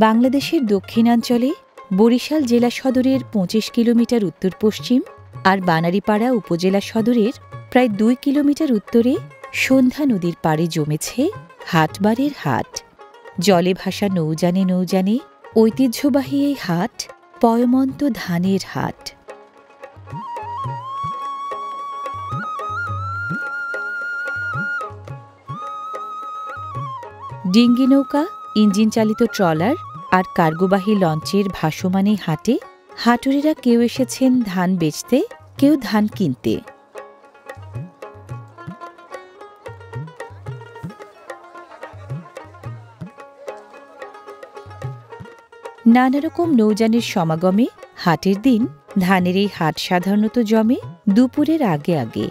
বাংলাদেশের দক্ষিণাঞ্চলে বরিশাল জেলা সদরের ২৫ কিলোমিটার উত্তর পশ্চিম আর বানারীপাড়া উপজেলা সদরের প্রায় ২ কিলোমিটার উত্তরে সন্ধ্যা নদীর পাড়ে জমেছে হাটবারের হাট। জলে ভাসা নৌযানে নৌযানে ঐতিহ্যবাহী এই হাট পয়মন্ত ধানের হাট। ডিঙ্গি নৌকা, ইঞ্জিন চালিত ট্রলার আর কার্গোবাহী লঞ্চের ভাসমান এই হাটে হাটুরেরা কেউ এসেছেন ধান বেচতে, কেউ ধান কিনতে। নানারকম নৌযানের সমাগমে হাটের দিন ধানের এই হাট সাধারণত জমে দুপুরের আগে আগে।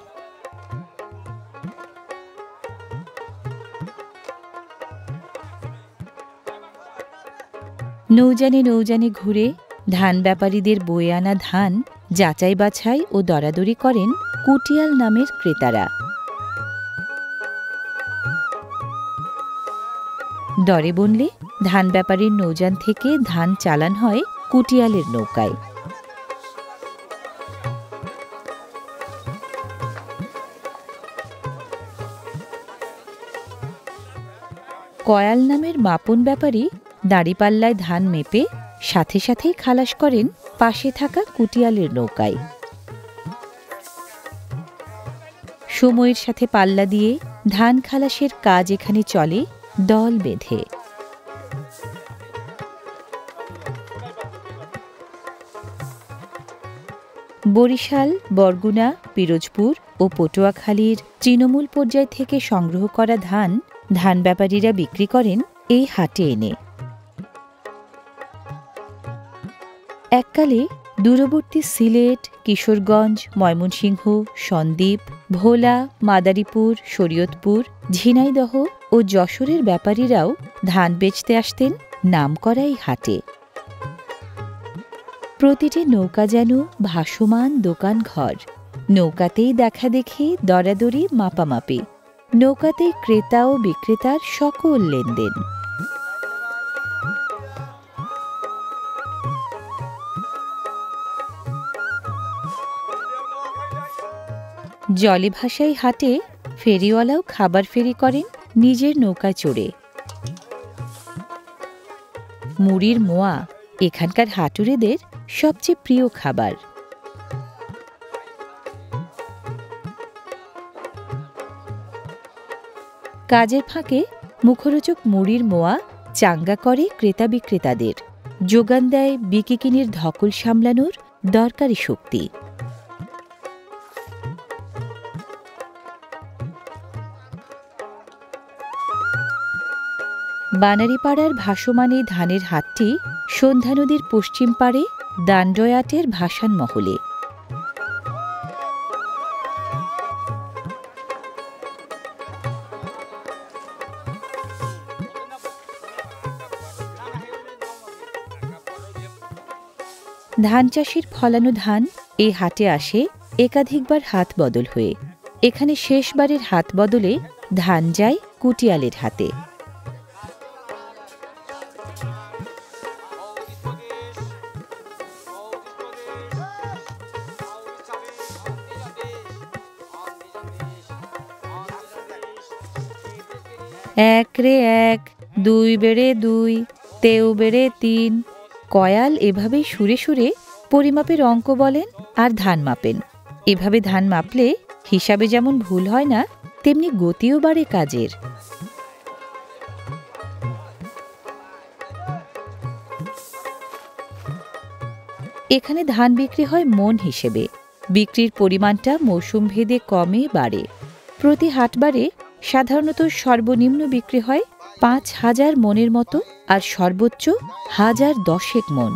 নৌযানে নৌযানে ঘুরে ধান ব্যাপারীদের বয়ে আনা ধান যাচাই বাছাই ও দরাদরি করেন কুটিয়াল নামের ক্রেতারা। দরে বনলে ধান ব্যাপারীর নৌযান থেকে ধান চালান হয় কুটিয়ালের নৌকায়। কয়াল নামের মাপন ব্যাপারী দাঁড়িপাল্লায় ধান মেপে সাথে সাথেই খালাস করেন পাশে থাকা কুটিয়ালের নৌকায়। সময়ের সাথে পাল্লা দিয়ে ধান খালাসের কাজ এখানে চলে দল বেঁধে। বরিশাল, বরগুনা, পিরোজপুর ও পটুয়াখালীর তৃণমূল পর্যায় থেকে সংগ্রহ করা ধান ব্যাপারীরা বিক্রি করেন এই হাটে এনে। এককালে দূরবর্তী সিলেট, কিশোরগঞ্জ, ময়মনসিংহ, সন্দ্বীপ, ভোলা, মাদারীপুর, শরীয়তপুর, ঝিনাইদহ ও যশোরের ব্যাপারীরাও ধান বেচতে আসতেন নামকরা এই হাটে। প্রতিটি নৌকা যেন ভাসমান দোকান ঘর। নৌকাতেই দেখা দেখি, দরাদরি, মাপামাপি। নৌকাতেই ক্রেতা ও বিক্রেতার সকল লেনদেন। জলে ভাসাই হাটে ফেরিওয়ালাও খাবার ফেরি করেন নিজের নৌকায় চড়ে। মুড়ির মোয়া এখানকার হাটুরেদের সবচেয়ে প্রিয় খাবার। কাজের ফাঁকে মুখরোচক মুড়ির মোয়া চাঙ্গা করে ক্রেতা বিক্রেতাদের, যোগান দেয় বিকিকিনির ধকল সামলানোর দরকারি শক্তি। বানারীপাড়ার ভাসমান এই ধানের হাটটি সন্ধ্যা নদীর পশ্চিম পাড়ে দান্ডয়াটের ভাসান মহলে। ধান চাষির ফলানো ধান এই হাটে আসে একাধিকবার হাত বদল হয়ে। এখানে শেষবারের হাত বদলে ধান যায় কুটিয়ালের হাতে। এক রে এক, দুই বেড়ে দুই, তেউ বেড়ে তিন। কয়াল এভাবেই সুরে সুরে পরিমাপের অঙ্ক বলেন আর ধান মাপেন। এভাবে ধান মাপলে হিসাবে যেমন ভুল হয় না, তেমনি গতিও বাড়ে কাজের। এখানে ধান বিক্রি হয় মন হিসেবে। বিক্রির পরিমাণটা মৌসুম ভেদে কমে বাড়ে। প্রতি হাটবারে সাধারণত সর্বনিম্ন বিক্রি হয় ৫,০০০ মনের মতো, আর সর্বোচ্চ ১,০১০ মন।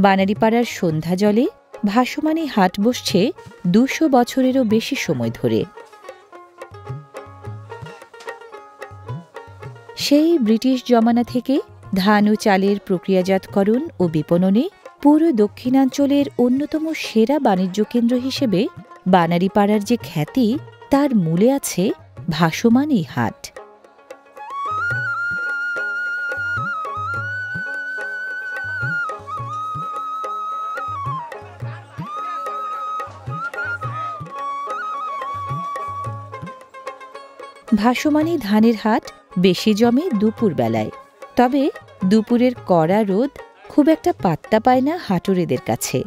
বানারীপাড়ার সন্ধ্যা জলে ভাসমান এই হাট বসছে ২০০ বছরেরও বেশি সময় ধরে। সেই ব্রিটিশ জমানা থেকে ধান ও চালের প্রক্রিয়াজাতকরণ ও বিপণনে পুরো দক্ষিণাঞ্চলের অন্যতম সেরা বাণিজ্য কেন্দ্র হিসেবে বানারীপাড়ার যে খ্যাতি তার মূলে আছে ভাসমান এই হাট। ভাসমানী ধানের হাট বেশি জমে দুপুর বেলায়, তবে দুপুরের কড়া রোদ খুব একটা পাত্তা পায় না হাটুরেদের কাছে।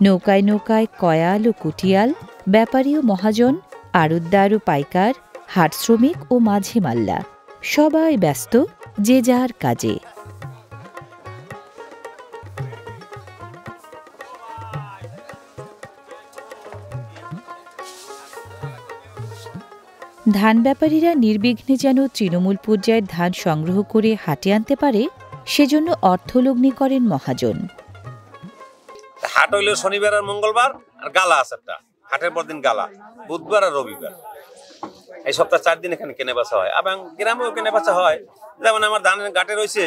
নৌকায় নৌকায় কয়াল ও কুটিয়াল, ব্যাপারী ও মহাজন, আড়তদার ও পাইকার, হাট শ্রমিক ও মাঝি মাল্লা সবাই ব্যস্ত যে যার কাজে। ধান ব্যাপারীরা নির্বিঘ্নে যেন তৃণমূল পর্যায়ের ধান সংগ্রহ করে হাটে আনতে পারে সেজন্য অর্থলগ্নি করেন মহাজন। হাট হইল শনিবার আর মঙ্গলবার, আর গালা আছে একটা, হাটের পর দিন গালা বুধবার আর রবিবার। এই সপ্তাহ 4 দিন এখানে কেনে বেচা হয়, এবং গ্রামেও কেনে বেচা হয়। যেমন আমার ধানের গাটে রয়েছে,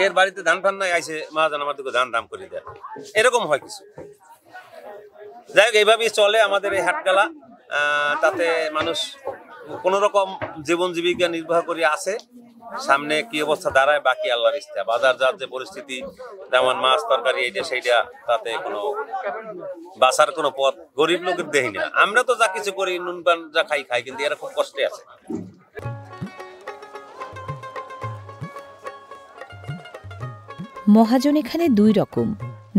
এর বাড়িতে ধান ফান নাই, আইসে মহাজন আমার দিকে ধান দাম করে দেয়, এরকম হয় কিছু। যাই হোক, এইভাবেই চলে আমাদের এই হাট গালা। তাতে মানুষ কোন রকম জীবন জীবিকা নির্বাহ করে আছে। সামনে কি অবস্থা দাঁড়ায় বাকি আল্লাহর ইচ্ছা। বাজার যার যে পরিস্থিতি, যেমন মাছ তরকারি এইটা সেইটা, তাতে কোনো বাঁচার কোনো পথ গরিব লোকের দেখি না। আমরা তো যা কিছু করি, নুন পান যা খাই, কিন্তু এরা খুব কষ্টে আছে। মহাজন এখানে 2 রকম,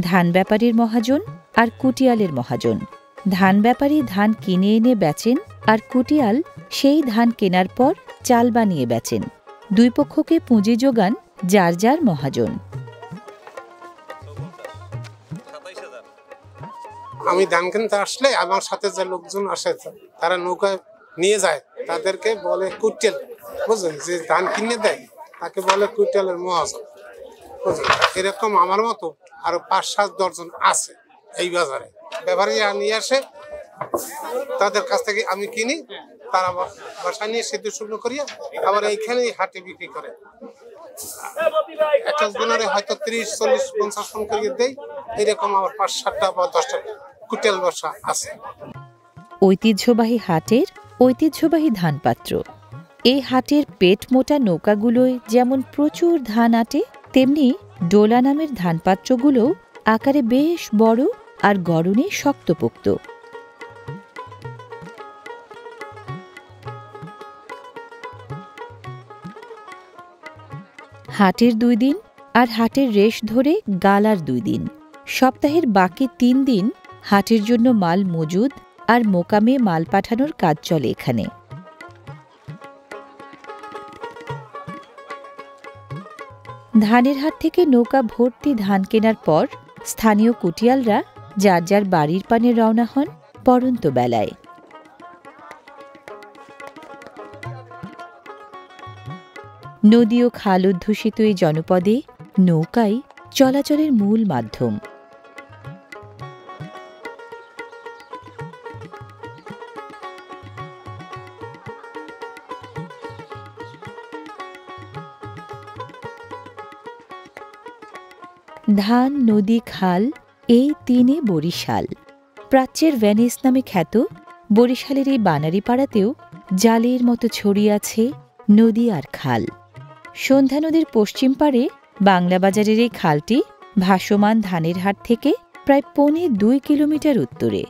ধান ব্যাপারীর মহাজন আর কুটিয়ালের মহাজন। ধান ব্যাপারী ধান কিনে এনে বেচেন, আর কুটিয়াল সেই ধান কেনার পর চাল বানিয়ে বেচেন। 2 পক্ষকে পুঁজি যোগান যার যার মহাজন। আমি ধান কিনতে আসলে আমার সাথে যে লোকজন আসে তারা নৌকায় নিয়ে যায়, তাদেরকে বলে কুটিয়াল, বুঝলেন? যে ধান কিনে দেয় তাকে বলে কুটিয়ালের মহাজন, বুঝলেন? এরকম আমার মতো আরো 5-7 দর্জন আছে এই বাজারে। ব্যাপারীরা নিয়ে আসে, তাদের কাছ থেকে আমি কিনি, তারা বাসায় নিয়ে সিদ্ধ শুকনো করিয়া আবার এইখানেই হাটে বিক্রি করে। একটা দিনারে হয়তো 30-40-50 মণ করিয়ে দেয়। এরকম আমার 5-7টা বা 10টা কুটিয়াল ব্যবসা আছে। ঐতিহ্যবাহী হাটের ঐতিহ্যবাহী ধানপাত্র। এই হাটের পেট মোটা নৌকাগুলোয় যেমন প্রচুর ধান আটে, তেমনি ডোলা নামের ধানপাত্রগুলোও আকারে বেশ বড় আর গড়নে শক্তপোক্ত। হাটের 2 দিন আর হাটের রেশ ধরে গালার 2 দিন। সপ্তাহের বাকি 3 দিন হাটের জন্য মাল মজুদ আর মোকামে মাল পাঠানোর কাজ চলে এখানে। ধানের হাট থেকে নৌকা ভর্তি ধান কেনার পর স্থানীয় কুটিয়ালরা যার যার বাড়ির পানে রওনা হন পড়ন্ত বেলায়। নদী ও খাল অধ্যুষিত এই জনপদে নৌকাই চলাচলের মূল মাধ্যম। ধান, নদী, খাল, এই 3-এ বরিশাল। প্রাচ্যের ভেনিস নামে খ্যাত বরিশালের এই বানারীপাড়াতেও জালের মতো ছড়িয়ে আছে নদী আর খাল। সন্ধ্যা নদীর পশ্চিম পাড়ে বাংলা বাজারের এই খালটি ভাসমান ধানের হাট থেকে প্রায় 2.25 কিলোমিটার উত্তরে।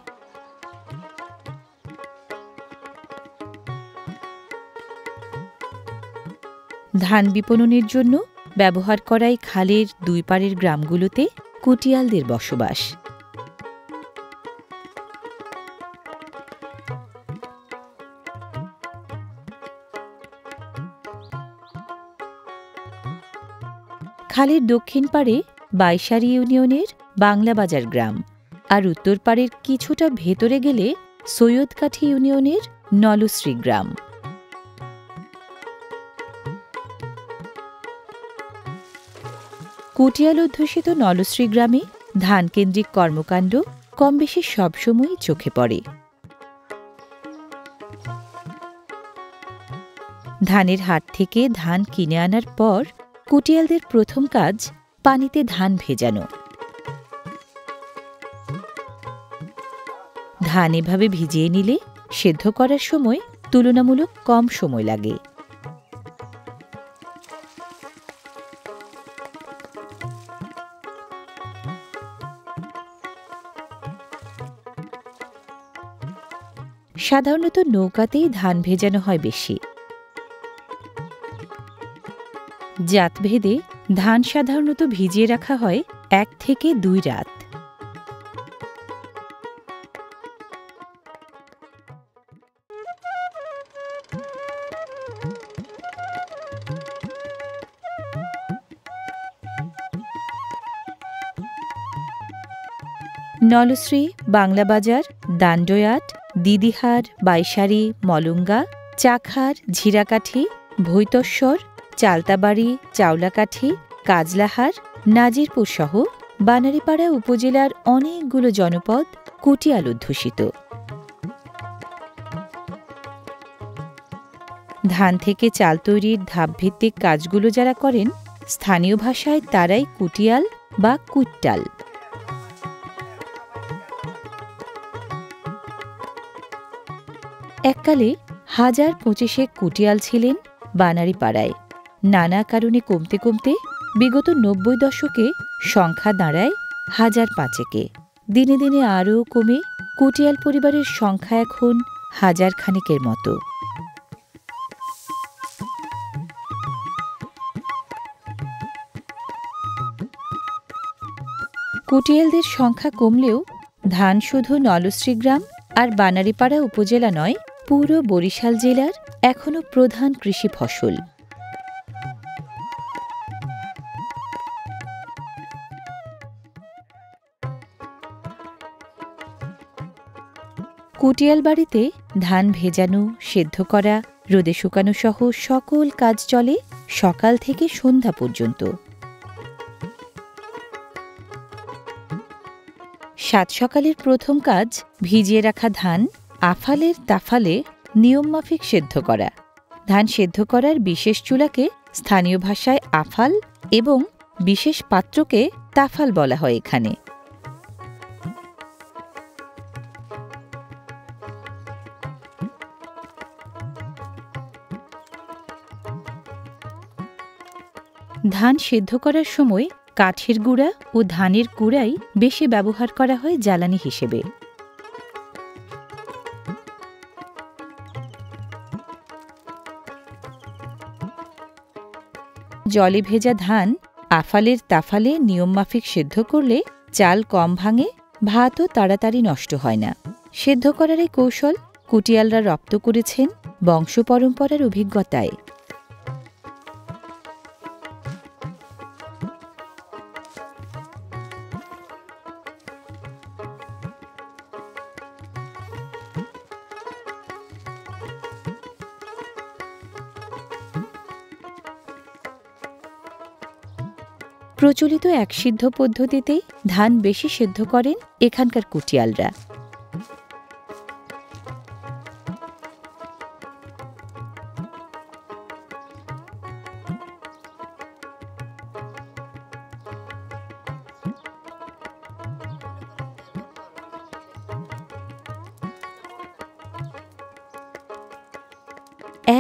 ধান বিপণনের জন্য ব্যবহার করাই খালের 2 পাড়ের গ্রামগুলোতে কুটিয়ালদের বসবাস। খালের দক্ষিণ পাড়ে বাইশারি ইউনিয়নের বাংলাবাজার গ্রাম, আর উত্তর পাড়ের কিছুটা ভেতরে গেলে সৈয়দকাঠি ইউনিয়নের নলশ্রী গ্রাম। কুটিয়াল অধ্যুষিত নলশ্রী গ্রামে ধানকেন্দ্রিক কর্মকাণ্ড কম বেশি সবসময়ই চোখে পড়ে। ধানের হাট থেকে ধান কিনে আনার পর কুটিয়ালদের প্রথম কাজ পানিতে ধান ভেজানো। ধান এভাবে ভিজিয়ে নিলে সেদ্ধ করার সময় তুলনামূলক কম সময় লাগে। সাধারণত নৌকাতেই ধান ভেজানো হয় বেশি। জাতভেদে ধান সাধারণত ভিজিয়ে রাখা হয় 1 থেকে 2 রাত। নলশ্রী, বাংলাবাজার, দান্ডয়াট, দিদিহার, বাইশারি, মলঙ্গা, চাখার, ঝিরাকাঠি, ভৈতস্বর, চালতাবাড়ি, চাওলাকাঠি, কাজলাহার, নাজিরপুর সহ বানারীপাড়া উপজেলার অনেকগুলো জনপদ কুটিয়াল অধ্যুষিত। ধান থেকে চাল তৈরির ধাপভিত্তিক কাজগুলো যারা করেন, স্থানীয় ভাষায় তারাই কুটিয়াল বা কুইট্টাল। এককালে 1025 কুটিয়াল ছিলেন বানারীপাড়ায়। নানা কারণে কমতে কমতে বিগত 90 দশকে সংখ্যা দাঁড়ায় 1005-এ। দিনে দিনে আরও কমে কুটিয়াল পরিবারের সংখ্যা এখন 1000 খানেকের মতো। কুটিয়ালদের সংখ্যা কমলেও ধান শুধু নলশ্রী গ্রাম আর বানারীপাড়া উপজেলা নয়, পুরো বরিশাল জেলার এখনও প্রধান কৃষি ফসল। কুটিয়াল বাড়িতে ধান ভেজানো, সেদ্ধ করা, রোদে শুকানো সহ সকল কাজ চলে সকাল থেকে সন্ধ্যা পর্যন্ত। সাত সকালের প্রথম কাজ ভিজিয়ে রাখা ধান আফালের তাফালে নিয়মমাফিক সেদ্ধ করা। ধান সেদ্ধ করার বিশেষ চুলাকে স্থানীয় ভাষায় আফাল এবং বিশেষ পাত্রকে তাফাল বলা হয় এখানে। ধান সেদ্ধ করার সময় কাঠের গুঁড়া ও ধানের কুড়াই বেশি ব্যবহার করা হয় জ্বালানি হিসেবে। জলে ভেজা ধান আফালের তাফালে নিয়মমাফিক সেদ্ধ করলে চাল কম ভাঙে, ভাতও তাড়াতাড়ি নষ্ট হয় না। সেদ্ধ করার এই কৌশল কুটিয়ালরা রপ্ত করেছেন বংশ পরম্পরার অভিজ্ঞতায়। প্রচলিত একসিদ্ধ পদ্ধতিতেই ধান বেশি সেদ্ধ করেন এখানকার কুটিয়ালরা।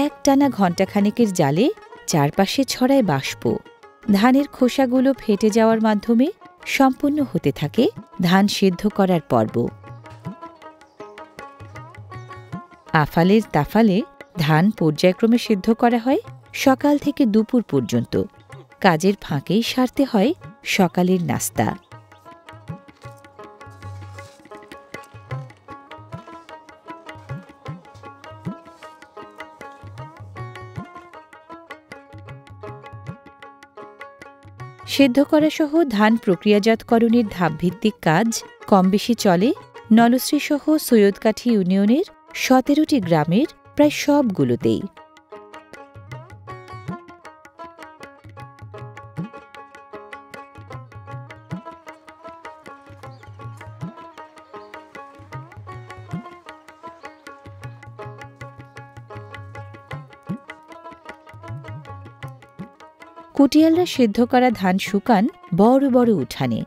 একটানা ঘণ্টাখানেকের জালে চারপাশে ছড়ায় বাষ্প। ধানের খোসাগুলো ফেটে যাওয়ার মাধ্যমে সম্পন্ন হতে থাকে ধান সেদ্ধ করার পর্ব। আফালের তাফালে ধান পর্যায়ক্রমে সেদ্ধ করা হয় সকাল থেকে দুপুর পর্যন্ত। কাজের ফাঁকেই সারতে হয় সকালের নাস্তা। সেদ্ধ করা সহ ধান প্রক্রিয়াজাতকরণের ধাপভিত্তিক কাজ কম বেশি চলে নলশ্রী সহ সৈয়দকাঠি ইউনিয়নের 17টি গ্রামের প্রায় সবগুলোতেই। কুটিয়ালরা সেদ্ধ করা ধান শুকান বড় বড় উঠানে।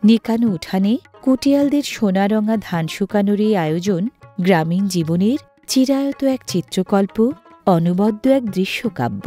নিকানো উঠানে কুটিয়ালদের সোনারঙা ধান শুকানোর এই আয়োজন গ্রামীণ জীবনের চিরায়ত এক চিত্রকল্প, অনবদ্য এক দৃশ্যকাব্য।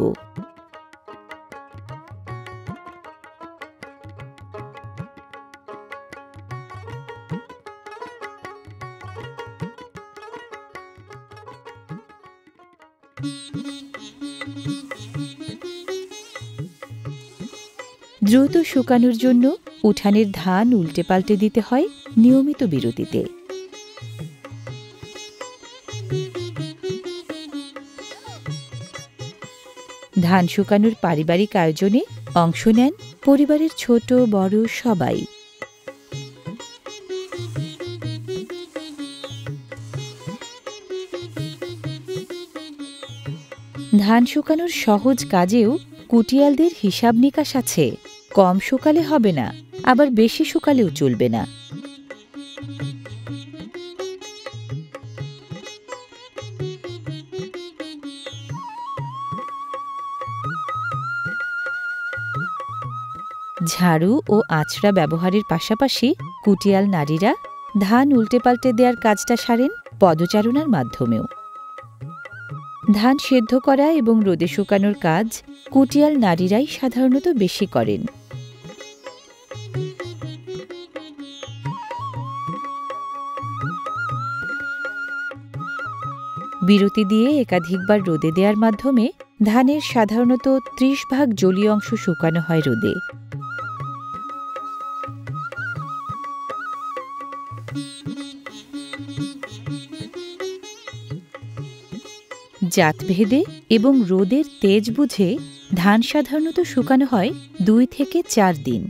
দ্রুত শুকানোর জন্য উঠানের ধান উল্টে পাল্টে দিতে হয় নিয়মিত বিরতিতে। ধান শুকানোর পারিবারিক আয়োজনে অংশ নেন পরিবারের ছোট বড় সবাই। ধান শুকানোর সহজ কাজেও কুটিয়ালদের হিসাব নিকাশ আছে। কম শুকালে হবে না, আবার বেশি শুকালেও চলবে না। ঝাড়ু ও আঁচড়া ব্যবহারের পাশাপাশি কুটিয়াল নারীরা ধান উল্টে পাল্টে দেওয়ার কাজটা সারেন পদচারণার মাধ্যমেও। ধান সেদ্ধ করা এবং রোদে শুকানোর কাজ কুটিয়াল নারীরাই সাধারণত বেশি করেন। বিরতি দিয়ে একাধিকবার রোদে দেওয়ার মাধ্যমে ধানের সাধারণত ৩০ জলীয় অংশ শুকানো হয় রোদে। জাতভেদে এবং রোদের তেজ বুঝে ধান সাধারণত শুকানো হয় ২ থেকে ৪ দিন।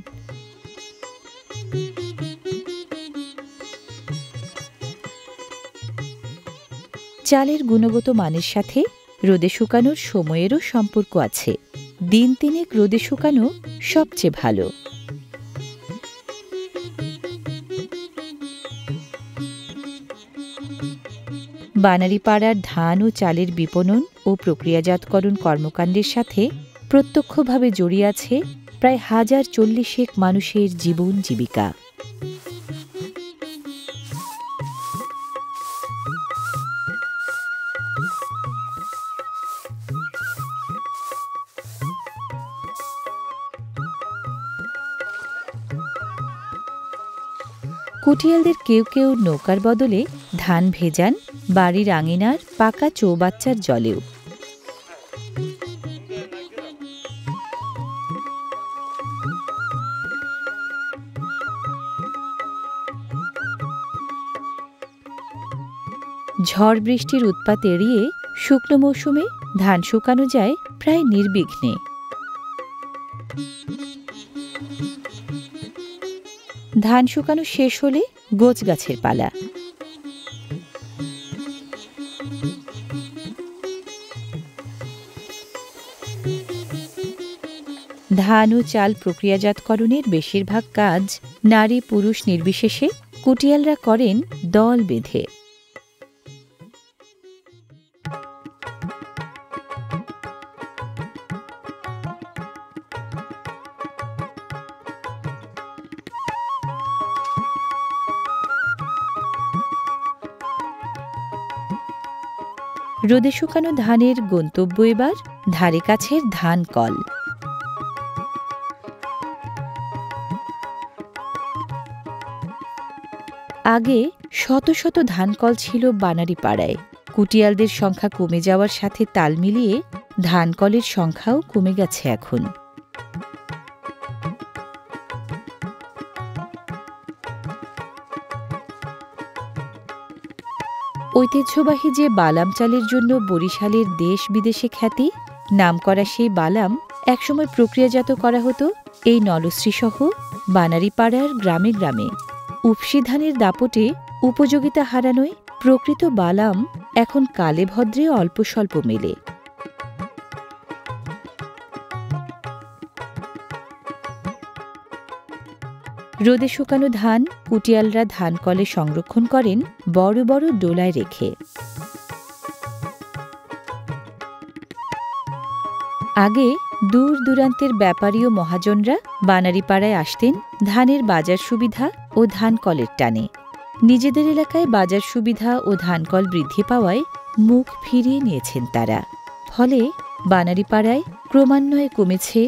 চালের গুণগত মানের সাথে রোদে শুকানোর সময়েরও সম্পর্ক আছে। দিন ৩ রোদে শুকানো সবচেয়ে ভালো। বানারীপাড়ার ধান ও চালের বিপণন ও প্রক্রিয়াজাতকরণ কর্মকাণ্ডের সাথে প্রত্যক্ষভাবে জড়িয়ে আছে প্রায় ১০৪০ মানুষের জীবন জীবিকা। কুটিয়ালদের কেউ কেউ নৌকার বদলে ধান ভেজান বাড়ির আঙিনার পাকা চৌবাচ্চার জলেও। ঝড় বৃষ্টির উৎপাত এড়িয়ে শুকনো মৌসুমে ধান শুকানো যায় প্রায় নির্বিঘ্নে। ধান শুকানো শেষ হলে গোছ গাছের পালা। ধান ও চাল প্রক্রিয়াজাতকরণের বেশিরভাগ কাজ নারী পুরুষ নির্বিশেষে কুটিয়ালরা করেন দল বেঁধে। রোদে শুকানো ধানের গন্তব্য এবার ধারে কাছের ধান কল। আগে শত শত ধানকল ছিল বানারীপাড়ায়। কুটিয়ালদের সংখ্যা কমে যাওয়ার সাথে তাল মিলিয়ে ধানকলের সংখ্যাও কমে গেছে এখন। ঐতিহ্যবাহী যে বালাম চালের জন্য বরিশালের দেশ বিদেশে খ্যাতি, নামকরা সেই বালাম একসময় প্রক্রিয়াজাত করা হতো এই নলশ্রীসহ বানারীপাড়ার গ্রামে গ্রামে। উপসি ধানের দাপটে উপযোগিতা হারানোয় প্রকৃত বালাম এখন কালে ভদ্রে অল্প স্বল্প মেলে। রোদে শুকানো ধান কুটিয়ালরা ধান কলে সংরক্ষণ করেন বড় বড় ডোলায় রেখে। আগে দূর দূরান্তের ব্যাপারী ও মহাজনরা বানারীপাড়ায় আসতেন ধানের বাজার সুবিধা ও ধান কলের টানে। নিজেদের এলাকায় বাজার সুবিধা ও ধানকল বৃদ্ধি পাওয়ায় মুখ ফিরিয়ে নিয়েছেন তারা। ফলে বানারীপাড়ায় ক্রমান্বয়ে কমেছে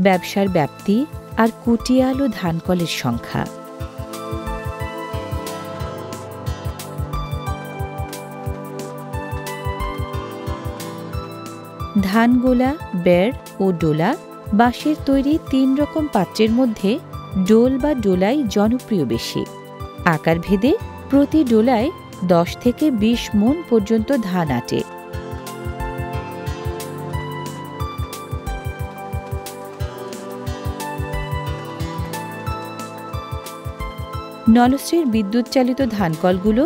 ব্যবসার ব্যাপ্তি আর কুটিয়াল ও ধানকলের সংখ্যা। ধানগোলা, বেড় ও ডোলা বাঁশের তৈরি 3 রকম পাত্রের মধ্যে ডোল বা ডোলাই জনপ্রিয় বেশি। আকার ভেদে প্রতি ডোলায় 10 থেকে 20 মণ পর্যন্ত ধান আটে। নলশ্রীর বিদ্যুৎ চালিত ধানকলগুলো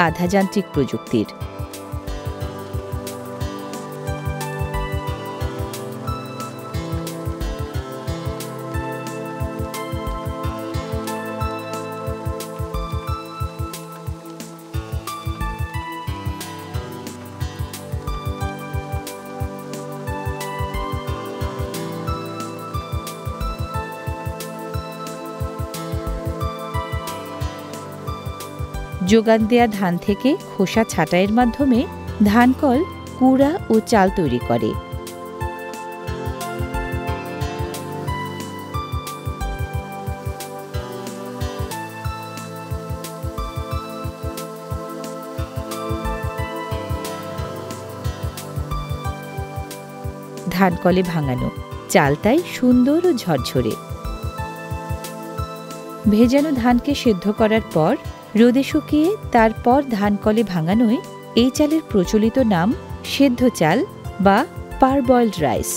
আধা যান্ত্রিক প্রযুক্তির। যোগান দেয়া ধান থেকে খোসা ছাঁটাইয়ের মাধ্যমে ধানকল কুড়া ও চাল তৈরি করে। ধানকলে ভাঙানো চাল তাই সুন্দর ও ঝরঝরে। ভেজানো ধানকে সেদ্ধ করার পর রোদে শুকিয়ে তারপর ধানকলে ভাঙানোয় এই চালের প্রচলিত নাম সেদ্ধ চাল বা পারবয়েলড রাইস।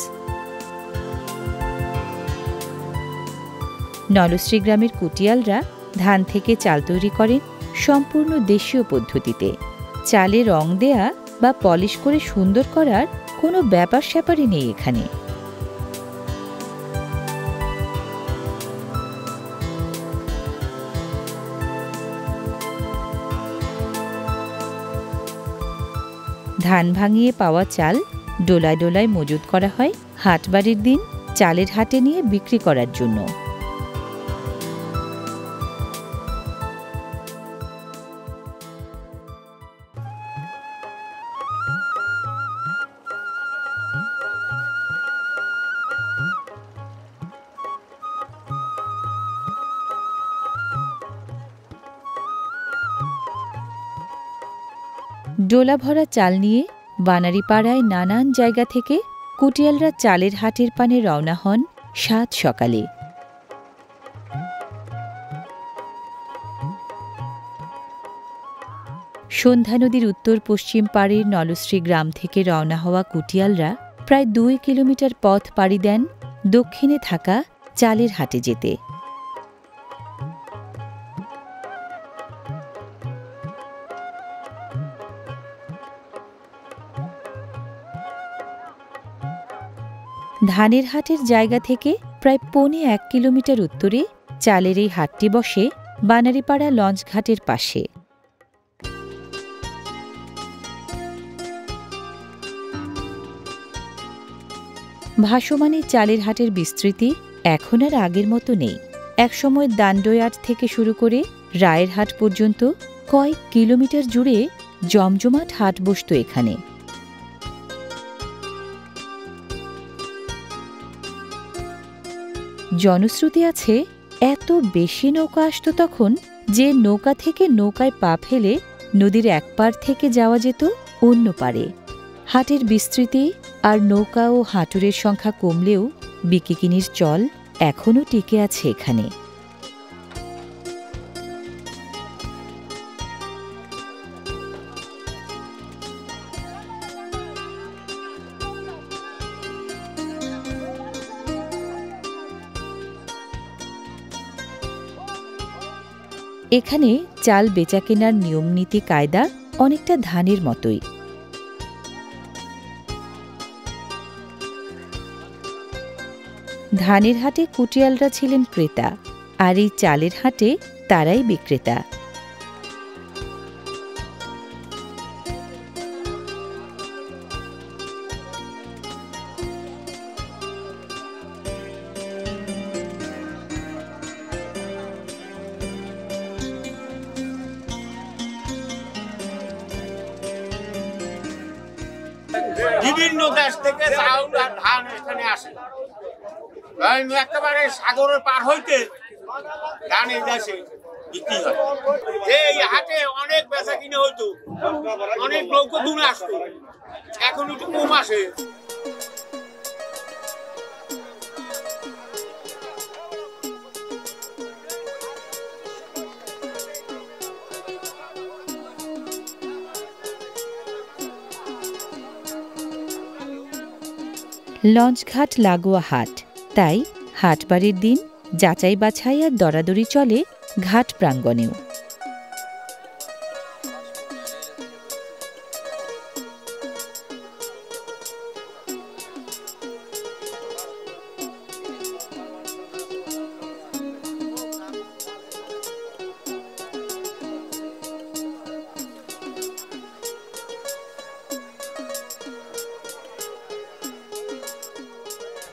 নলশ্রী গ্রামের কুটিয়ালরা ধান থেকে চাল তৈরি করেন সম্পূর্ণ দেশীয় পদ্ধতিতে। চালে রং দেয়া বা পলিশ করে সুন্দর করার কোনো ব্যাপার স্যাপারই নেই এখানে। ধান ভাঙিয়ে পাওয়া চাল ডোলায় ডোলায় মজুত করা হয় হাটবাড়ির দিন চালের হাটে নিয়ে বিক্রি করার জন্য। ডোলা ভরা চাল নিয়ে বানারীপাড়ায় নানান জায়গা থেকে কুটিয়ালরা চালের হাটের পানে রওনা হন সাত সকালে। সন্ধ্যা নদীর উত্তর পশ্চিম পাড়ের নলশ্রী গ্রাম থেকে রওনা হওয়া কুটিয়ালরা প্রায় 2 কিলোমিটার পথ পাড়ি দেন দক্ষিণে থাকা চালের হাটে যেতে। ধানের হাটের জায়গা থেকে প্রায় 1.25 কিলোমিটার উত্তরে চালের এই হাটটি বসে বানারীপাড়া লঞ্চঘাটের পাশে। ভাসমানে চালের হাটের বিস্তৃতি এখন আর আগের মতো নেই। একসময় দান্ডয়ার্ড থেকে শুরু করে রায়ের হাট পর্যন্ত কয়েক কিলোমিটার জুড়ে জমজমাট হাট বসত এখানে। জনশ্রুতি আছে এত বেশি নৌকা আসত তখন যে নৌকা থেকে নৌকায় পা ফেলে নদীর এক পার থেকে যাওয়া যেত অন্য পারে। হাটের বিস্তৃতি আর নৌকা ও হাঁটুরের সংখ্যা কমলেও বিকিকিনির চল এখনও টিকে আছে এখানে। এখানে চাল বেচা কেনার নিয়মনীতি কায়দা অনেকটা ধানের মতোই। ধানের হাটে কুটিয়ালরা ছিলেন ক্রেতা, আর এই চালের হাটে তারাই বিক্রেতা। বিভিন্ন দেশ থেকে চাউল আর ধান এখানে আসে, একেবারে সাগরের পার হইতে ধান এই দেশে বিক্রি হয়। এই হাটে অনেক বেচা কিনে হইতো, অনেক নৌকো দুন আসতো, এখন একটু কম আসে। লঞ্চঘাট লাগোয়া হাট, তাই হাটবারের দিন যাচাই বাছাই আর দরাদরি চলে ঘাট প্রাঙ্গণেও।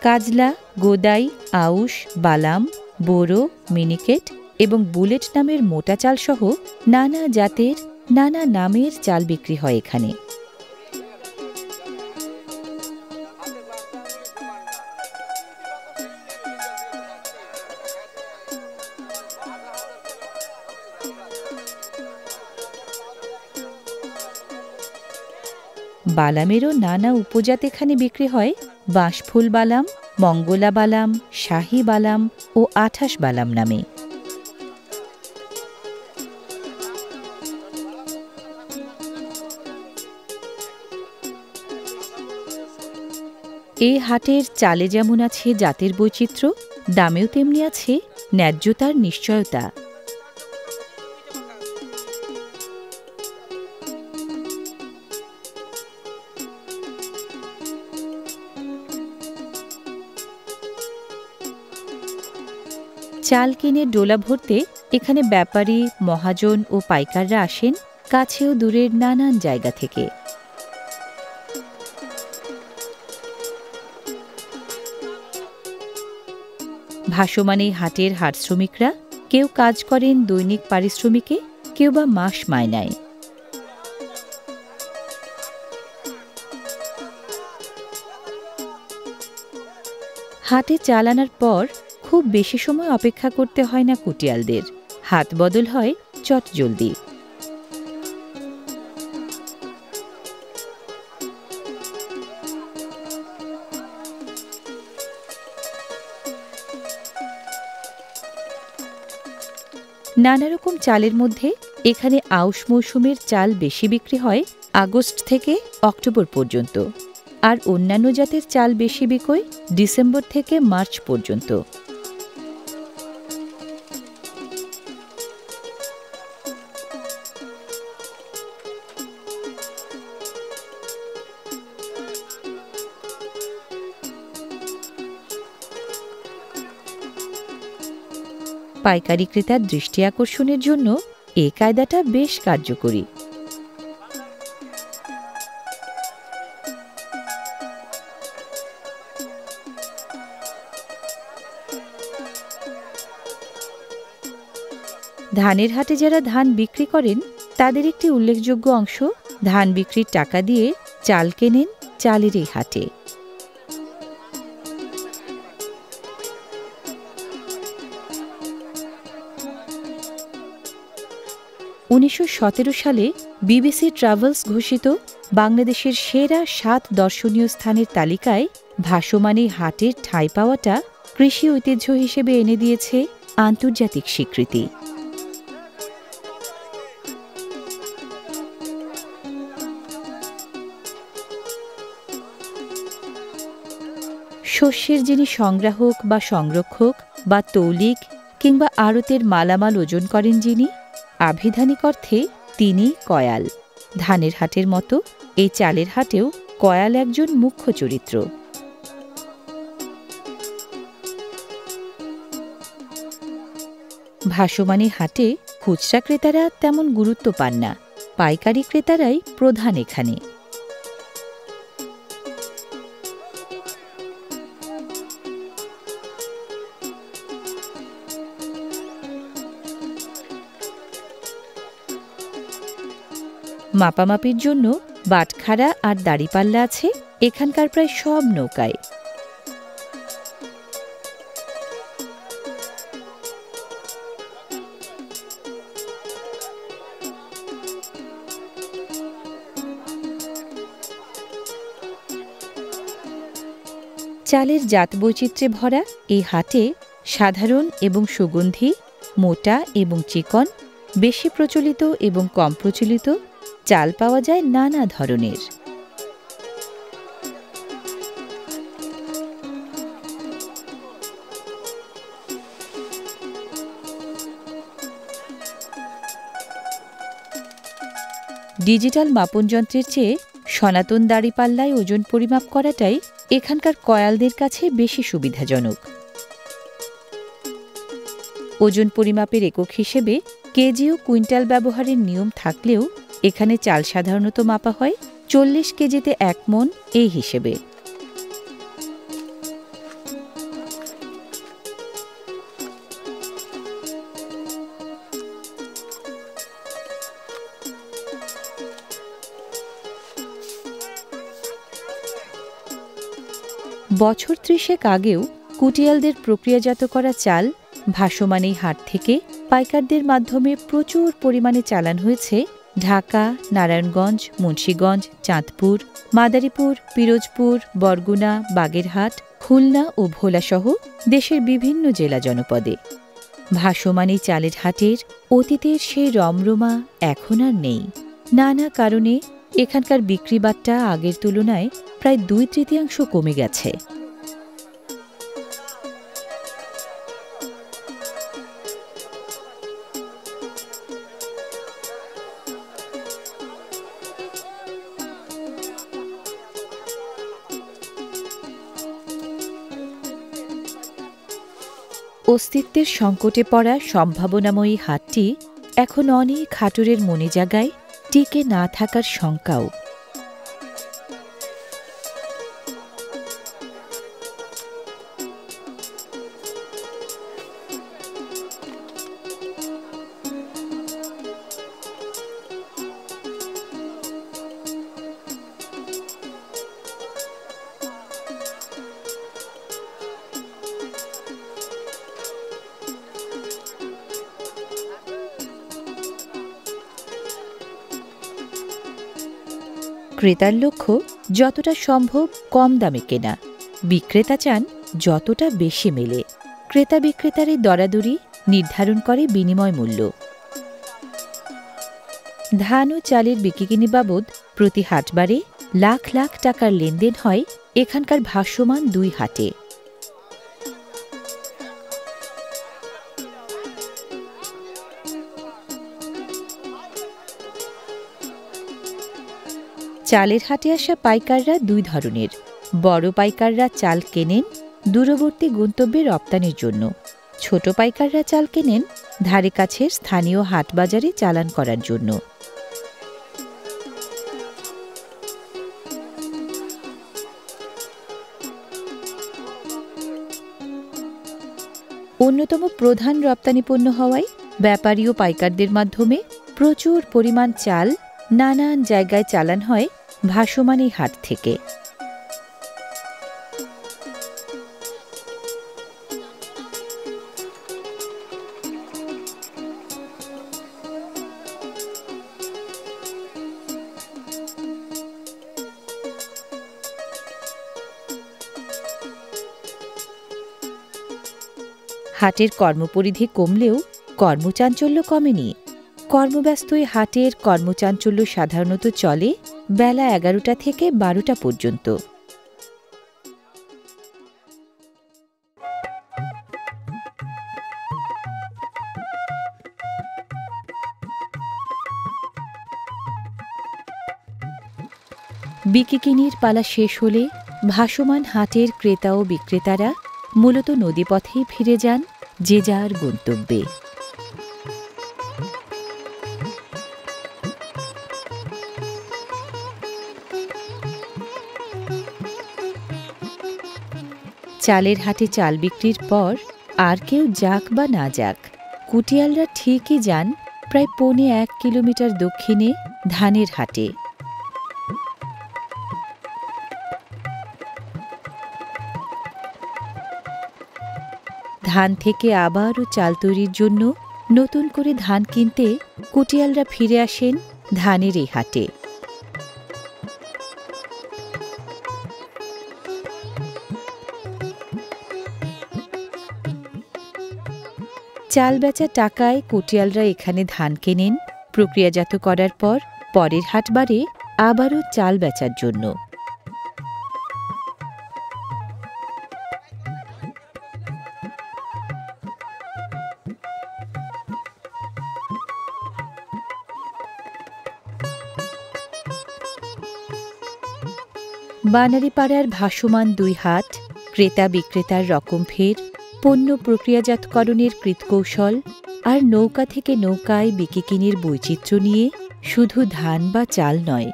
কাজলা, গোদাই, আউশ, বালাম, বোরো, মিনিকেট এবং বুলেট নামের মোটা চাল সহ নানা জাতের নানা নামের চাল বিক্রি হয় এখানে। বালামেরও নানা উপজাত এখানে বিক্রি হয়। বাঁশফুল বালাম, মঙ্গলা বালাম, শাহী বালাম ও 28 বালাম নামে। এই হাটের চালে যেমন আছে জাতের বৈচিত্র্য, দামেও তেমনি আছে ন্যায্যতার নিশ্চয়তা। চাল কিনে ডোলা ভরতে এখানে ব্যাপারী, মহাজন ও পাইকাররা আসেন কাছেও দূরের নানান জায়গা থেকে। ভাসমান এই হাটের হাট শ্রমিকরা কেউ কাজ করেন দৈনিক পারিশ্রমিকে, কেউ বা মাস মায়নায়। হাটে চাল আনার পর খুব বেশি সময় অপেক্ষা করতে হয় না কুটিয়ালদের, হাত বদল হয় চটজলদি। নানা রকম চালের মধ্যে এখানে আউশ মৌসুমের চাল বেশি বিক্রি হয় আগস্ট থেকে অক্টোবর পর্যন্ত, আর অন্যান্য জাতের চাল বেশি বিক্রয় ডিসেম্বর থেকে মার্চ পর্যন্ত। পাইকারি ক্রেতার দৃষ্টি আকর্ষণের জন্য এই কায়দাটা বেশ কার্যকরী। ধানের হাটে যারা ধান বিক্রি করেন তাদের একটি উল্লেখযোগ্য অংশ ধান বিক্রির টাকা দিয়ে চাল কেনেন চালের এই হাটে। 1917 সালে বিবিসি ট্রাভেলস ঘোষিত বাংলাদেশের সেরা 7 দর্শনীয় স্থানের তালিকায় ভাসমান এই হাটের ঠাঁই পাওয়াটা কৃষি ঐতিহ্য হিসেবে এনে দিয়েছে আন্তর্জাতিক স্বীকৃতি। শস্যের যিনি সংগ্রাহক বা সংরক্ষক বা তৌলিক কিংবা আড়তের মালামাল ওজন করেন যিনি, আভিধানিক অর্থে তিনি কয়াল। ধানের হাটের মতো এই চালের হাটেও কয়াল একজন মুখ্য চরিত্র। ভাসমানী হাটে খুচরা ক্রেতারা তেমন গুরুত্ব পান না, পাইকারি ক্রেতারাই প্রধান এখানে। মাপামাপির জন্য বাটখারা আর দাড়িপাল্লা আছে এখানকার প্রায় সব নৌকায়। চালের জাত বৈচিত্র্যে ভরা এই হাটে সাধারণ এবং সুগন্ধি, মোটা এবং চিকন, বেশি প্রচলিত এবং কম প্রচলিত চাল পাওয়া যায় নানা ধরনের। ডিজিটাল মাপন যন্ত্রের চেয়ে সনাতন দাড়িপাল্লায় ওজন পরিমাপ করাটাই এখানকার কয়ালদের কাছে বেশি সুবিধাজনক। ওজন পরিমাপের একক হিসেবে কেজি ও কুইন্টাল ব্যবহারের নিয়ম থাকলেও এখানে চাল সাধারণত মাপা হয় 40 কেজিতে 1 মণ এই হিসেবে। বছর 30 আগেও কুটিয়ালদের প্রক্রিয়াজাত করা চাল ভাসমান এই হাট থেকে পাইকারদের মাধ্যমে প্রচুর পরিমাণে চালান হয়েছে ঢাকা, নারায়ণগঞ্জ, মুন্সিগঞ্জ, চাঁদপুর, মাদারীপুর, পিরোজপুর, বরগুনা, বাগেরহাট, খুলনা ও ভোলাসহ দেশের বিভিন্ন জেলা জনপদে। ভাসমান এই চালের হাটের অতীতের সেই রমরমা এখন আর নেই। নানা কারণে এখানকার বিক্রিবাট্টা আগের তুলনায় প্রায় 2/3 কমে গেছে। অস্তিত্বের সংকটে পড়া সম্ভাবনাময়ী হাটটি এখন অনেক হাটুরের মনে জাগায় টিকে না থাকার শঙ্কাও। ক্রেতার লক্ষ্য যতটা সম্ভব কম দামে কেনা, বিক্রেতা চান যতটা বেশি মেলে। ক্রেতা বিক্রেতার এই দরাদরি নির্ধারণ করে বিনিময় মূল্য। ধান ও চালের বিক্রিকিনি বাবদ প্রতি হাটবারে লাখ লাখ টাকার লেনদেন হয় এখানকার ভাসমান 2 হাটে। চালের হাটে আসা পাইকাররা 2 ধরনের। বড় পাইকাররা চাল কেনেন দূরবর্তী গন্তব্যে রপ্তানির জন্য, ছোট পাইকাররা চাল কেনেন ধারে কাছের স্থানীয় হাট বাজারে চালান করার জন্য। অন্যতম প্রধান রপ্তানি পণ্য হওয়ায় ব্যাপারী ও পাইকারদের মাধ্যমে প্রচুর পরিমাণ চাল নানান জায়গায় চালান হয় ভাসমান এই হাট থেকে। হাটের কর্মপরিধি কমলেও কর্মচাঞ্চল্য কমেনি। কর্মব্যস্ত এই হাটের কর্মচাঞ্চল্য সাধারণত চলে বেলা 11টা থেকে 12টা পর্যন্ত। বিকিকিনির পালা শেষ হলে ভাসমান হাটের ক্রেতা ও বিক্রেতারা মূলত নদীপথেই ফিরে যান যে যার গন্তব্যে। চালের হাটে চাল বিক্রির পর আর কেউ যাক বা না যাক, কুটিয়ালরা ঠিকই যান প্রায় 1.25 কিলোমিটার দক্ষিণে ধানের হাটে। ধান থেকে আবারও চাল তৈরির জন্য নতুন করে ধান কিনতে কুটিয়ালরা ফিরে আসেন ধানের এই হাটে। চাল বেচা টাকায় কুটিয়ালরা এখানে ধান কেনেন, প্রক্রিয়াজাত করার পর পরের হাটবারে আবারও চাল বেচার জন্য। বানারীপাড়ার ভাসমান 2 হাট, ক্রেতা বিক্রেতার রকমফের, পণ্য প্রক্রিয়াজাতকরণের কৃতকৌশল আর নৌকা থেকে নৌকায় বিকিকিনির বৈচিত্র্য নিয়ে শুধু ধান বা চাল নয়,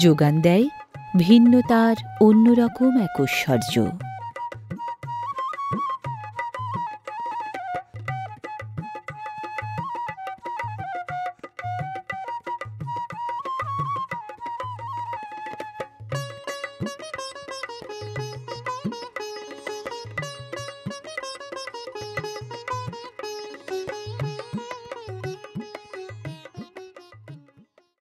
যোগান দেয় ভিন্নতার অন্যরকম এক ঐশ্বর্য।